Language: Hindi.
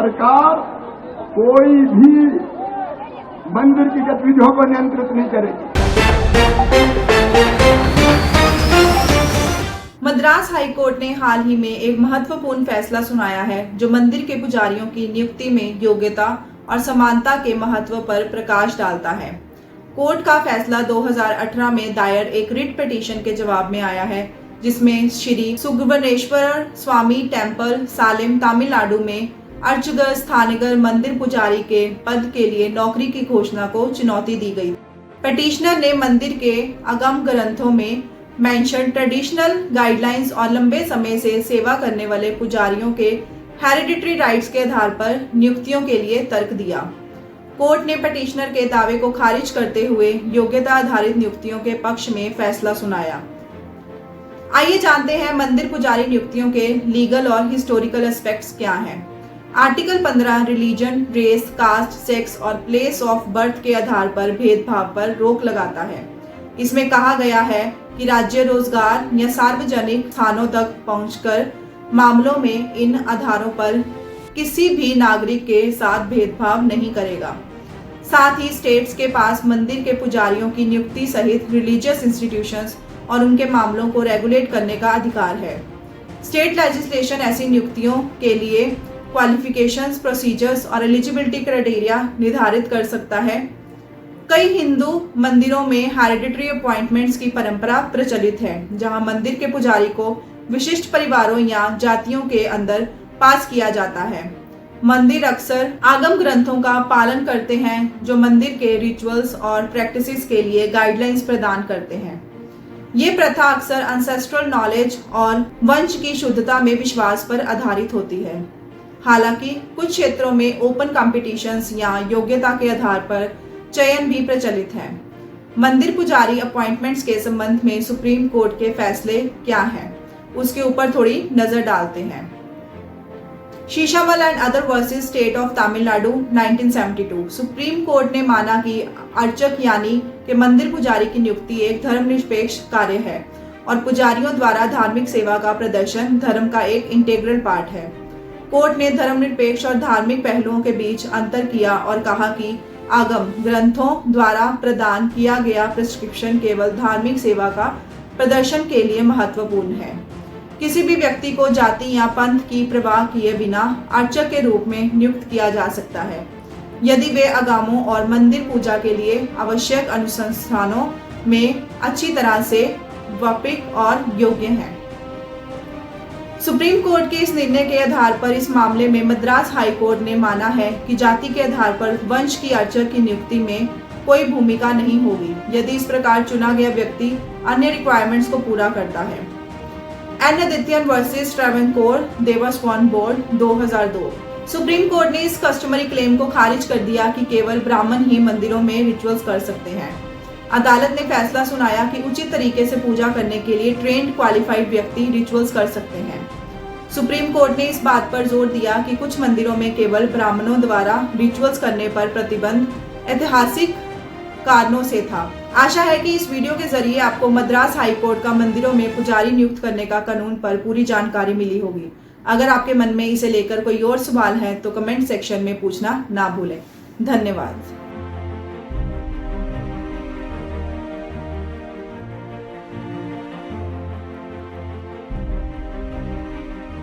सरकार कोई भी मंदिर की गतिविधियों को नियंत्रित नहीं करेगी। मद्रास हाईकोर्ट ने हाल ही में एक महत्वपूर्ण फैसला सुनाया है जो मंदिर के पुजारियों की नियुक्ति में योग्यता और समानता के महत्व पर प्रकाश डालता है। कोर्ट का फैसला 2018 में दायर एक रिट पिटीशन के जवाब में आया है, जिसमें श्री सुब्रमण्येश्वर स्वामी टेम्पल सालेम तमिलनाडु में अर्चगर स्थानीय मंदिर पुजारी के पद के लिए नौकरी की घोषणा को चुनौती दी गई। पिटीशनर ने मंदिर के आगम ग्रंथों में मेंशन ट्रेडिशनल गाइडलाइंस और लंबे समय से सेवा करने वाले पुजारियों के हेरिडिटरी राइट्स के आधार पर नियुक्तियों के लिए तर्क दिया। कोर्ट ने पिटीशनर के दावे को खारिज करते हुए योग्यता आधारित नियुक्तियों के पक्ष में फैसला सुनाया। आइए जानते हैं मंदिर पुजारी नियुक्तियों के लीगल और हिस्टोरिकल एस्पेक्ट्स क्या हैं। Article 15 religion, race, caste, sex और प्लेस ऑफ बर्थ के आधार पर भेदभाव पर रोक लगाता है। इसमें कहा गया है कि राज्य रोजगार या सार्वजनिक स्थानों तक पहुंचकर मामलों में इन आधारों पर किसी भी नागरिक के साथ भेदभाव नहीं करेगा। साथ ही स्टेट्स के पास मंदिर के पुजारियों की नियुक्ति सहित रिलीजियस इंस्टीट्यूशंस और उनके मामलों को रेगुलेट करने का अधिकार है। स्टेट लेजिस्लेशन ऐसी नियुक्तियों के लिए क्वालिफिकेशंस, प्रोसीजर्स और एलिजिबिलिटी क्राइटेरिया निर्धारित कर सकता है। कई हिंदू मंदिरों में हेरिडिटरी अपॉइंटमेंट्स की परंपरा प्रचलित है, जहां मंदिर के पुजारी को विशिष्ट परिवारों या जातियों के अंदर पास किया जाता है। मंदिर अक्सर आगम ग्रंथों का पालन करते हैं जो मंदिर के रिचुअल्स और प्रैक्टिसेस के लिए गाइडलाइंस प्रदान करते हैं। ये प्रथा अक्सर एंसेस्ट्रल नॉलेज और वंश की शुद्धता में विश्वास पर आधारित होती है। हालांकि कुछ क्षेत्रों में ओपन कॉम्पिटिशन्स या योग्यता के आधार पर चयन भी प्रचलित है। मंदिर पुजारी अपॉइंटमेंट्स के संबंध में सुप्रीम कोर्ट के फैसले क्या हैं, उसके ऊपर थोड़ी नजर डालते हैं। Shishamal and other versus state of Tamil Nadu 1972। Supreme court ने माना कि अर्चक यानी कि मंदिर पुजारी की नियुक्ति एक धर्मनिरपेक्ष कार्य है और पुजारियों द्वारा धार्मिक सेवा का प्रदर्शन धर्म का एक इंटीग्रल पार्ट है। कोर्ट ने धर्मनिरपेक्ष और धार्मिक पहलुओं के बीच अंतर किया और कहा कि आगम ग्रंथों द्वारा प्रदान किया गया प्रिस्क्रिप्शन केवल धार्मिक सेवा का प्रदर्शन के लिए महत्वपूर्ण है। किसी भी व्यक्ति को जाति या पंथ की परवाह किए बिना अर्चक के रूप में नियुक्त किया जा सकता है, यदि वे आगमों और मंदिर पूजा के लिए आवश्यक अनुसंधानों में अच्छी तरह से वाकिफ और योग्य हैं। सुप्रीम कोर्ट के इस निर्णय के आधार पर इस मामले में मद्रास हाई कोर्ट ने माना है कि जाति के आधार पर वंश की अर्चक की नियुक्ति में कोई भूमिका नहीं होगी, यदि इस प्रकार चुना गया व्यक्ति अन्य रिक्वायरमेंट्स को पूरा करता है। एन आदित्यन वर्सेस ट्रावनकोर देवस्थान बोर्ड 2002। सुप्रीम कोर्ट ने इस कस्टमरी क्लेम को खारिज कर दिया कि केवल ब्राह्मण ही मंदिरों में रिचुअल्स कर सकते हैं। अदालत ने फैसला सुनाया कि उचित तरीके से पूजा करने के लिए ट्रेंड क्वालिफाइड व्यक्ति रिचुअल्स कर सकते हैं। सुप्रीम कोर्ट ने इस बात पर जोर दिया कि कुछ मंदिरों में केवल ब्राह्मणों द्वारा रिचुअल्स करने पर प्रतिबंध ऐतिहासिक कारणों से था। आशा है कि इस वीडियो के जरिए आपको मद्रास हाई कोर्ट का मंदिरों में पुजारी नियुक्त करने का कानून पर पूरी जानकारी मिली होगी। अगर आपके मन में इसे लेकर कोई और सवाल है तो कमेंट सेक्शन में पूछना ना भूलें। धन्यवाद।